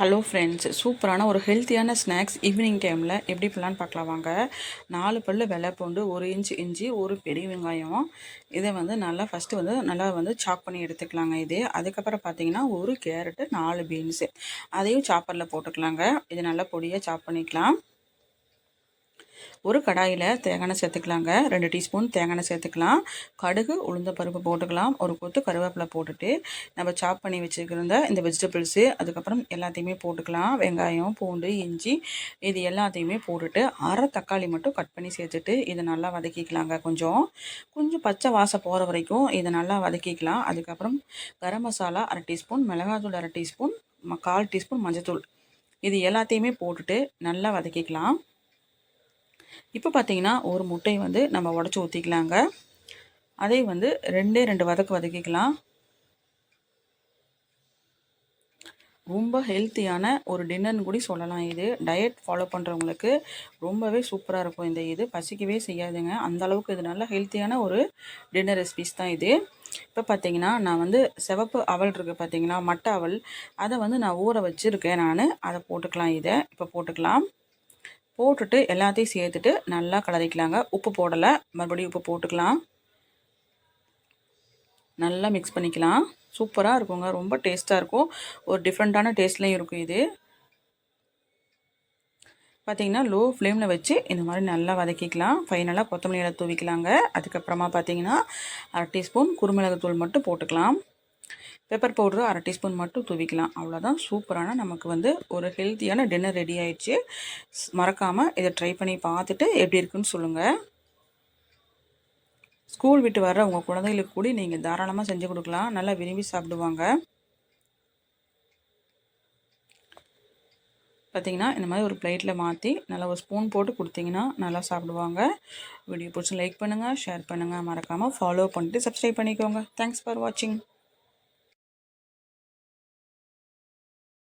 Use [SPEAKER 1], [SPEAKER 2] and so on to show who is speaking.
[SPEAKER 1] Hello friends, சூப்பரான ஒரு ஹெல்த்தியான ஸ்நாக்ஸ் ஈவினிங் டைமில் எப்படி பண்ணலான்னு பார்க்கலாம் வாங்க. 4 பல்லு வெள்ளை பூண்டு, 1 இன்ச் இஞ்சி, ஒரு பெரிய வெங்காயம். இதை நல்லா ஃபஸ்ட்டு நல்லா சாப் பண்ணி எடுத்துக்கலாங்க. அதுக்கப்புறம் பார்த்தீங்கன்னா ஒரு கேரட்டு, 4 பீன்ஸு அதையும் சாப்பரில் போட்டுக்கலாங்க. இது நல்லா பொடியாக சாப் பண்ணிக்கலாம். ஒரு கடாயில் தேங்காய் சேர்த்துக்கலாங்க. 2 டீஸ்பூன் தேங்காய் சேர்த்துக்கலாம். கடுகு, உளுந்த பருப்பு போட்டுக்கலாம். ஒரு கொத்து கருவேப்பிலை போட்டுட்டு நம்ம சாப் பண்ணி வச்சுருந்த இந்த வெஜிடபிள்ஸு அதுக்கப்புறம் எல்லாத்தையுமே போட்டுக்கலாம். வெங்காயம், பூண்டு, இஞ்சி இது எல்லாத்தையுமே போட்டுட்டு அரை தக்காளி மட்டும் கட் பண்ணி சேர்த்துட்டு இதை நல்லா வதக்கிக்கலாங்க. கொஞ்சம் பச்சை வாசம் போகிற வரைக்கும் இதை நல்லா வதக்கிக்கலாம். அதுக்கப்புறம் கரம் மசாலா 1/2 டீஸ்பூன், மிளகாத்தூள் 1/2 டீஸ்பூன், 1/4 டீஸ்பூன் மஞ்சத்தூள் இது எல்லாத்தையுமே போட்டுட்டு நல்லா வதக்கிக்கலாம். இப்போ பார்த்தீங்கன்னா ஒரு முட்டை நம்ம உடச்சி ஊற்றிக்கலாங்க. அதை 2 வதக்கிக்கலாம். ரொம்ப ஹெல்த்தியான ஒரு டின்னர்னு கூட சொல்லலாம். இது டயட் ஃபாலோ பண்ணுறவங்களுக்கு ரொம்பவே சூப்பராக இருக்கும். இது பசிக்கவே செய்யாதுங்க. அந்தளவுக்கு இது நல்ல ஹெல்த்தியான ஒரு டின்னர் ரெசிபிஸ் தான் இது. இப்போ பார்த்தீங்கன்னா நான் சிவப்பு அவல் இருக்குது பார்த்தீங்களா, மட்டை அவல், அதை நான் ஊற வச்சுருக்கேன். அதை போட்டுக்கலாம். இதை இப்போ போட்டுக்கலாம். போட்டுட்டு எல்லாத்தையும் சேர்த்துட்டு நல்லா கலரிக்கலாங்க. உப்பு போடலை, மறுபடியும் உப்பு போட்டுக்கலாம். நல்லா மிக்ஸ் பண்ணிக்கலாம். சூப்பராக இருக்குங்க. ரொம்ப டேஸ்ட்டாக இருக்கும். ஒரு டிஃப்ரெண்ட்டான டேஸ்ட்லேயும் இருக்கும். இது பார்த்திங்கன்னா லோ ஃப்ளேமில் வச்சு இந்த மாதிரி நல்லா வதக்கிக்கலாம். ஃபைனலாக கொத்தமல்லி இலை தூவிக்கலாங்க. அதுக்கப்புறமா பார்த்திங்கன்னா 1/2 டீஸ்பூன் குருமிளகுத்தூள் மட்டும் போட்டுக்கலாம். பெப்பர் பவுட்ரு 1/2 டீஸ்பூன் மட்டும் தூவிக்கலாம். அவ்வளோதான். சூப்பரான நமக்கு ஒரு ஹெல்த்தியான டின்னர் ரெடி ஆயிடுச்சு. மறக்காமல் இதை ட்ரை பண்ணி பார்த்துட்டு எப்படி இருக்குன்னு சொல்லுங்கள். ஸ்கூல் விட்டு வர உங்கள் குழந்தைகளுக்கு கூட நீங்கள் தாராளமாக செஞ்சு கொடுக்கலாம். நல்லா விரும்பி சாப்பிடுவாங்க. பார்த்திங்கன்னா இந்த மாதிரி ஒரு பிளேட்டில் மாற்றி நல்லா ஒரு ஸ்பூன் போட்டு கொடுத்தீங்கன்னா நல்லா சாப்பிடுவாங்க. வீடியோ பிடிச்சி லைக் பண்ணுங்கள், ஷேர் பண்ணுங்கள், மறக்காமல் ஃபாலோ பண்ணிட்டு சப்ஸ்கிரைப் பண்ணிக்கோங்க. தேங்க்ஸ் ஃபார் வாட்சிங்.